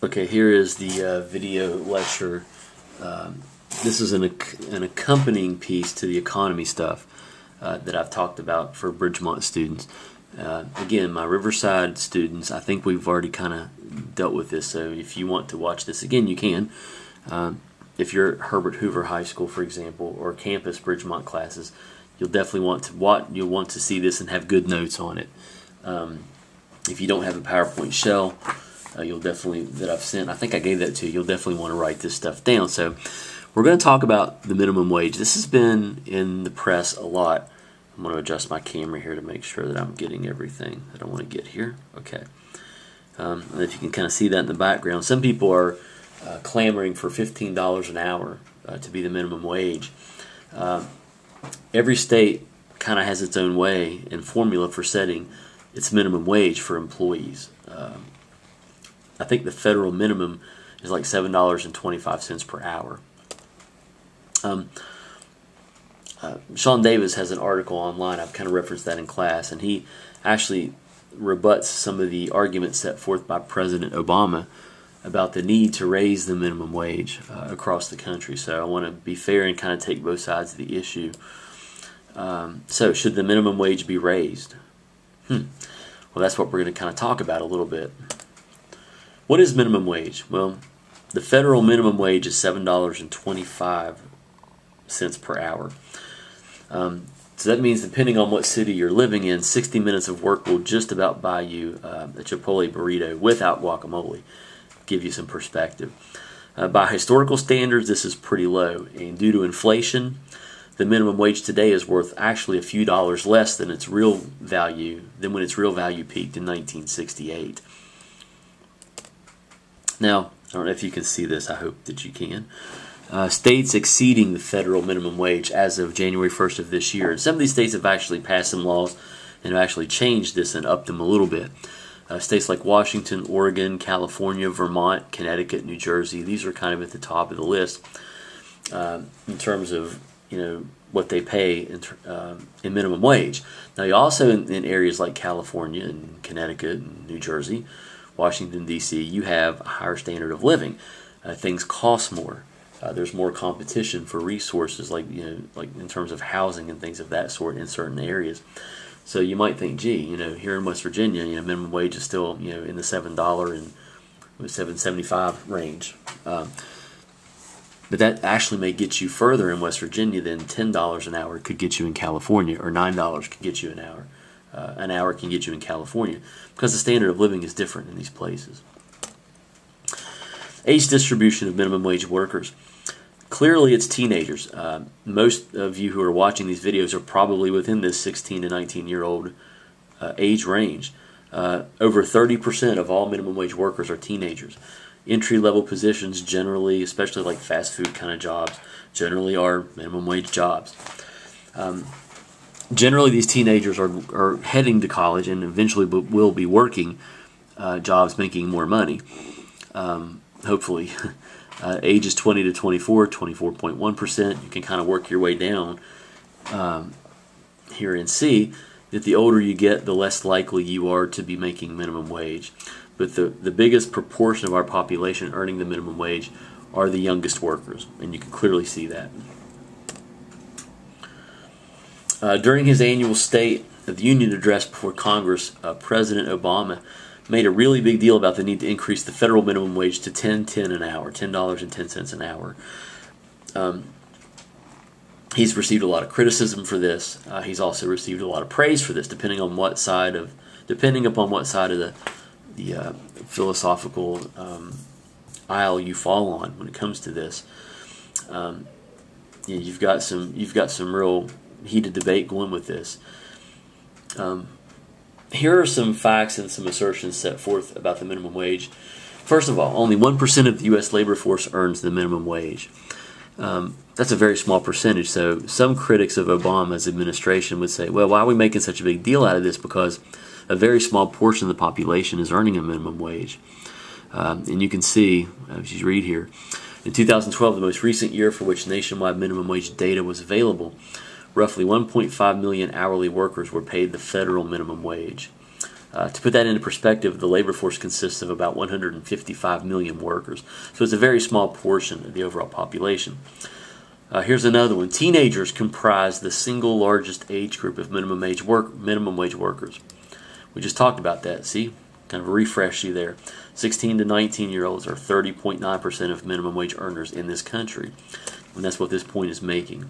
Okay, here is the video lecture. This is an accompanying piece to the economy stuff that I've talked about for Bridgemont students. Again, my Riverside students, I think we've already kind of dealt with this, so if you want to watch this again, you can. If you're at Herbert Hoover High School, for example, or campus Bridgemont classes, you'll definitely want to see this and have good notes on it. If you don't have a PowerPoint shell, you'll definitely, that I've sent, I think I gave that to you, you'll definitely want to write this stuff down. So we're going to talk about the minimum wage. This has been in the press a lot. I'm going to adjust my camera here to make sure that I'm getting everything that I want to get here. Okay. And if you can kind of see that in the background, some people are clamoring for $15 an hour to be the minimum wage. Every state kind of has its own way and formula for setting its minimum wage for employees. I think the federal minimum is like $7.25 per hour. Sean Davis has an article online, I've kind of referenced that in class, and he actually rebuts some of the arguments set forth by President Obama about the need to raise the minimum wage across the country. So I want to be fair and kind of take both sides of the issue. So should the minimum wage be raised? Well, that's what we're going to kind of talk about a little bit. What is minimum wage? Well, the federal minimum wage is $7.25 per hour. So that means depending on what city you're living in, 60 minutes of work will just about buy you a Chipotle burrito without guacamole. Give you some perspective. By historical standards, this is pretty low, and due to inflation, the minimum wage today is worth actually a few dollars less than its real value than when its real value peaked in 1968. Now, I don't know if you can see this. I hope that you can. States exceeding the federal minimum wage as of January 1st of this year. And some of these states have actually passed some laws and have actually changed this and upped them a little bit. States like Washington, Oregon, California, Vermont, Connecticut, New Jersey, these are kind of at the top of the list in terms of what they pay in minimum wage. Now, you also in areas like California and Connecticut and New Jersey, Washington, D.C., you have a higher standard of living. Things cost more. There's more competition for resources, like in terms of housing and things of that sort in certain areas. So you might think, gee, here in West Virginia, minimum wage is still in the $7 and $7.75 range. But that actually may get you further in West Virginia than $10 an hour could get you in California, or $9 could get you an hour. An hour can get you in California because the standard of living is different in these places. Age distribution of minimum wage workers. Clearly, it's teenagers. Most of you who are watching these videos are probably within this 16 to 19-year-old age range. Over 30% of all minimum wage workers are teenagers. Entry-level positions generally, especially like fast food kind of jobs, generally are minimum wage jobs. Generally, these teenagers are heading to college and eventually will be working jobs making more money, hopefully. Ages 20 to 24, 24.1%. You can kind of work your way down here and see that the older you get, the less likely you are to be making minimum wage. But the biggest proportion of our population earning the minimum wage are the youngest workers, and you can clearly see that. During his annual State of the Union address before Congress, President Obama made a really big deal about the need to increase the federal minimum wage to $10.10 an hour, $10.10 an hour. He's received a lot of criticism for this. He's also received a lot of praise for this, depending upon what side of the philosophical aisle you fall on when it comes to this. You've got some real heated debate going with this. Here are some facts and some assertions set forth about the minimum wage. First of all, only 1% of the U.S. labor force earns the minimum wage. That's a very small percentage, so some critics of Obama's administration would say, well, why are we making such a big deal out of this? Because a very small portion of the population is earning a minimum wage. And you can see, as you read here, in 2012, the most recent year for which nationwide minimum wage data was available, roughly 1.5 million hourly workers were paid the federal minimum wage. To put that into perspective, the labor force consists of about 155 million workers, so it's a very small portion of the overall population. Here's another one. Teenagers comprise the single largest age group of minimum wage workers. We just talked about that. See, kind of refresh you there. 16 to 19-year-olds are 30.9% of minimum wage earners in this country, and that's what this point is making.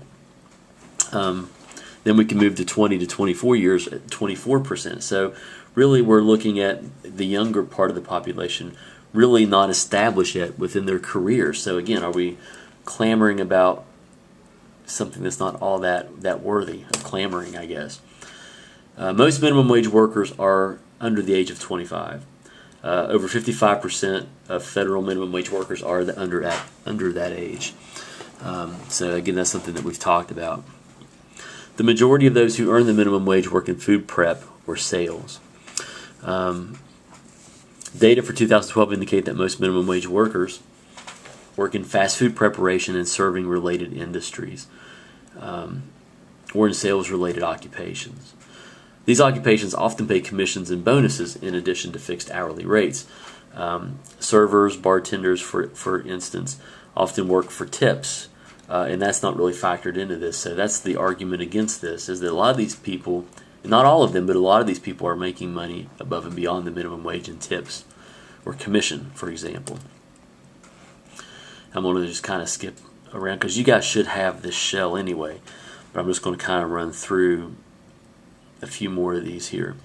Then we can move to 20 to 24 years at 24%. So really we're looking at the younger part of the population really not established yet within their careers. So again, are we clamoring about something that's not all that worthy of clamoring, I guess? Most minimum wage workers are under the age of 25. Over 55% of federal minimum wage workers are under that age. So again, that's something that we've talked about. The majority of those who earn the minimum wage work in food prep or sales. Data for 2012 indicate that most minimum wage workers work in fast food preparation and serving related industries, or in sales related occupations. These occupations often pay commissions and bonuses in addition to fixed hourly rates. Servers, bartenders, for instance, often work for tips, and that's not really factored into this. So that's the argument against this, is that a lot of these people, not all of them, but a lot of these people are making money above and beyond the minimum wage in tips or commission, for example. I'm going to just kind of skip around because you guys should have this shell anyway, but I'm just going to kind of run through a few more of these here.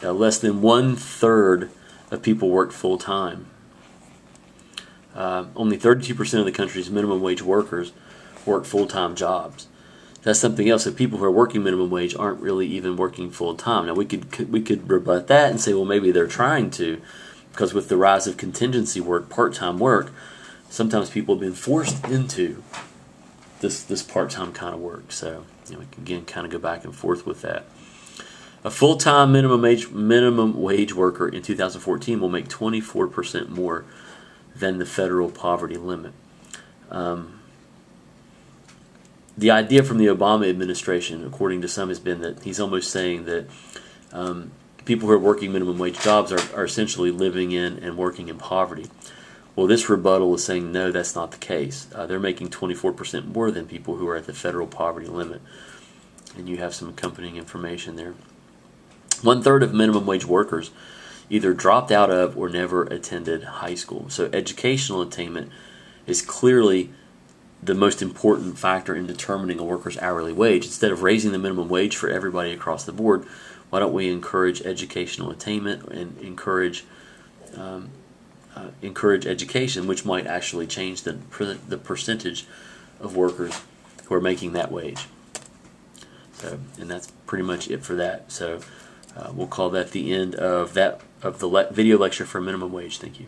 Less than 1/3 of people work full-time. Only 32% of the country's minimum wage workers work full-time jobs. That's something else. So people who are working minimum wage aren't really even working full-time. Now we could rebut that and say, well, maybe they're trying to, because with the rise of contingency work, part-time work, sometimes people have been forced into this part-time kind of work. So we can again kind of go back and forth with that. A full-time minimum wage worker in 2014 will make 24% more than the federal poverty limit. The idea from the Obama administration, according to some, has been that he's almost saying that people who are working minimum wage jobs are essentially living in and working in poverty. Well, this rebuttal is saying no, that's not the case. They're making 24% more than people who are at the federal poverty limit. And you have some accompanying information there. 1/3 of minimum wage workers either dropped out of or never attended high school. So educational attainment is clearly the most important factor in determining a worker's hourly wage. Instead of raising the minimum wage for everybody across the board, why don't we encourage educational attainment and encourage education, which might actually change the percentage of workers who are making that wage. So, and that's pretty much it for that. So we'll call that the end of the video lecture for minimum wage. Thank you.